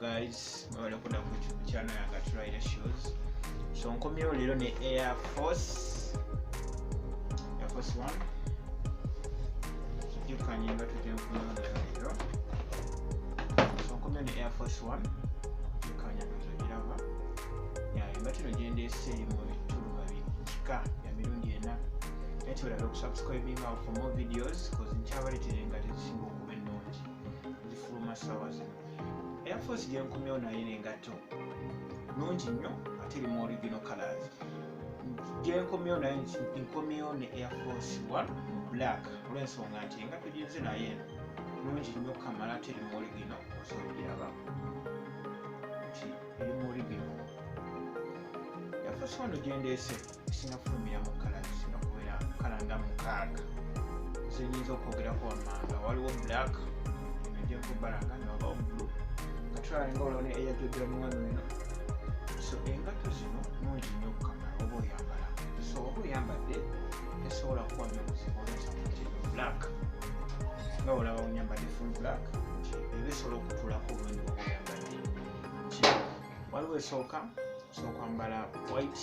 guys, welcome to the YouTube channel yange Rider Shoes. So nkomyewo leero ne Air Force 1. Sijukanye nga tujja nkomyewo leero. So nkomyewo ne Air Force 1. Sijukanye nga tugiraba. Nga kino gyendeese mu bituluba bikika ya mirundi 4. Ate olaba okusubscribing for more videos because nkyabaleetera nga tezisinga okuba ennungi. Zifuluma ssaawa zino. Air Force gyenkomyewo naye n'engatto nnungi nnyo ate erimu original colors. Gyenkomyewo naye nkomyewo ne Air Force 1 black olw'ensonga nti engatto gyenze naye nnungi nnyo kamala ate erimu original osobola ogiraba nti erimu original. Air Force 1 gyendeese esinga fulumira mu colors zisinga kubeera kala nga 6 zenyinza okwogerako wammanga. Waliwo black eno gyenkubalanga newabawo blue katulalinga olwo ne Air Jordan 1 eno. So engatto zino nnungi nnyo okukamala oba oyambala. So oba oyambadde tesobola kuba nnyo buzibu olw'ensonga nti black nga olaba onyambadde full black nti eba esobola okutuulako obulungi oba oyambadde nti waliwo esooka kwambala white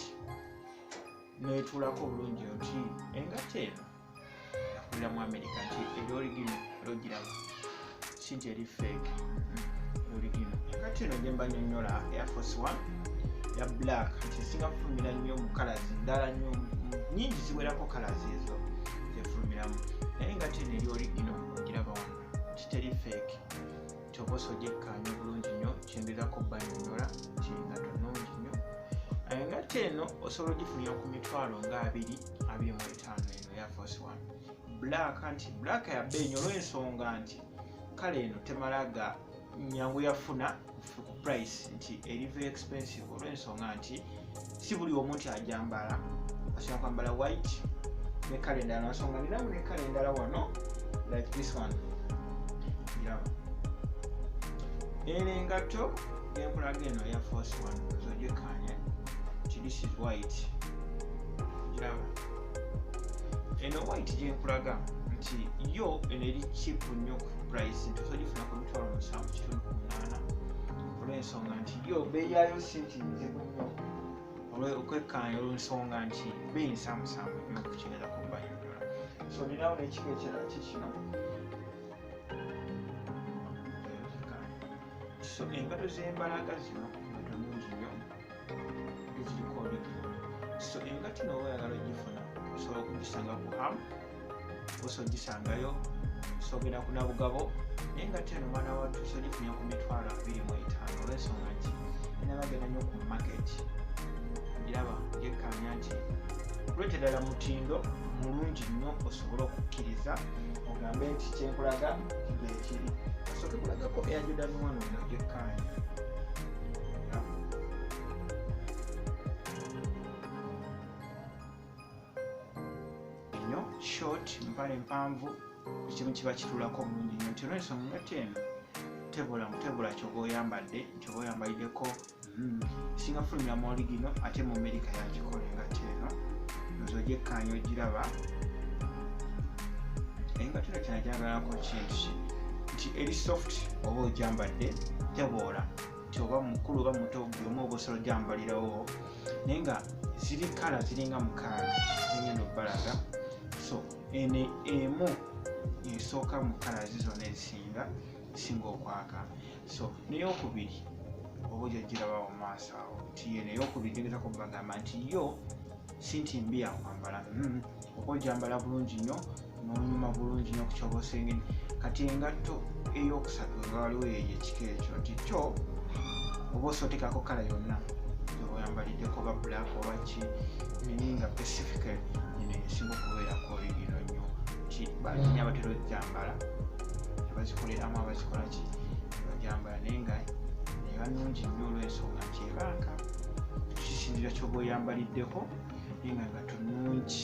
netuulako obulungi nti engatto eno yakulira mu America nti eri original olwogiraba si nti eri fake original. Engatto eno gye mba nnyonnyola Air Force 1 ya black nti esinga kufulumira nnyo mu colors ndala nnyo nnyingi ziwerako colors ezo zefulumiramu, naye engatto eno eri original ogiraba wano nti teri fake nti oba osogyekkaanya bulungi nnyo kyengezako bba nnyonnyola nti engatto nnungi nnyo. Engatto eno osobola ogifunira ku mitwalo nga 225 eno Air Force 1 black nti black ya bbeeyi nnyo olw'ensonga nti kale eno temalaga nyangu yafuna ku price nti eri very expensive olw'ensonga nti si buli omu nti ajambala asobola kwambala white ne kale endala nsonga niramu ne kale endala wano like this one giraba. Eno engatto genkulaga eno Air Force 1 zogyekkaanya nti this is white giraba. Eno white gyenkulaga nti yo eno eri cheap nnyo ku price nti osogifuna ku mitwalo 7.8 olw'ensonga nti yo bbeeyi yayo si nti nzibu nnyo okwekkaanya olw'ensonga nti bbeeyi nsaamusaamu nnyo okukigeeza ku banyonnyola. So ninawo n'ekika ekirala kikino. So engatto z'embalaga zino engatto nnungi nnyo eziriko original. So engatto eno oba oyagala ogifuna osobola okugisanga ku hamu oso ogisangayo sogenda ku Nabugabo naye engatto eno mwana wattu sogifunira ku mitwalo 25 olw'ensonga nti enabagenda nnyo ku market giraba gyekkaanya nti kulete ddala mutindo mulungi nnyo osobola okukkiriza ogambe nti kyenkulaga kigeekiri osoke kulagako Air Jordan 1 eno gyekkaanya short mpale mpanvu ekimu kiba kituulako bulungi nnyo nti olw'ensonga engatto eno tebula kyoba oyambadde nti oba oyambaliddeko esinga fulumira mu original ate mu America yagikola engatto eno nzo gyekkaanya ogiraba. Engatto eno kyenagyagalako kintu nti eri soft oba ogyambadde teboola nti oba mukulu oba muto buli omu oba osobola ogyambalirawo naye nga ziri kala ziringa 6 zingenda obbalaga. So ene emu esooka mu colors zonna ezisinga okwaka. So n'eyokubiri oba ojagiraba mu maaso awo nti eno eyokubiri tegeza kubagamba nti yo si nti mbi yakwambala oba ogyambala bulungi nnyo n'onyuma bulungi nnyo ku kyoba osengeni. Kati engatto eyokusatu nga waliwo eyo ekika ekyo nti kyo oba osootekako kala yonna oba oyambaliddeko oba black oba ki naye nga pacifically esinga okubeerako original nnyo nti bangi abatera ogyambala tebazikoleramu abazikola ki bagyambala naye nga eba nnungi nnyo olw'ensonga nti ebanka kisinzira kyoba oyambaliddeko naye nga ngatto nnungi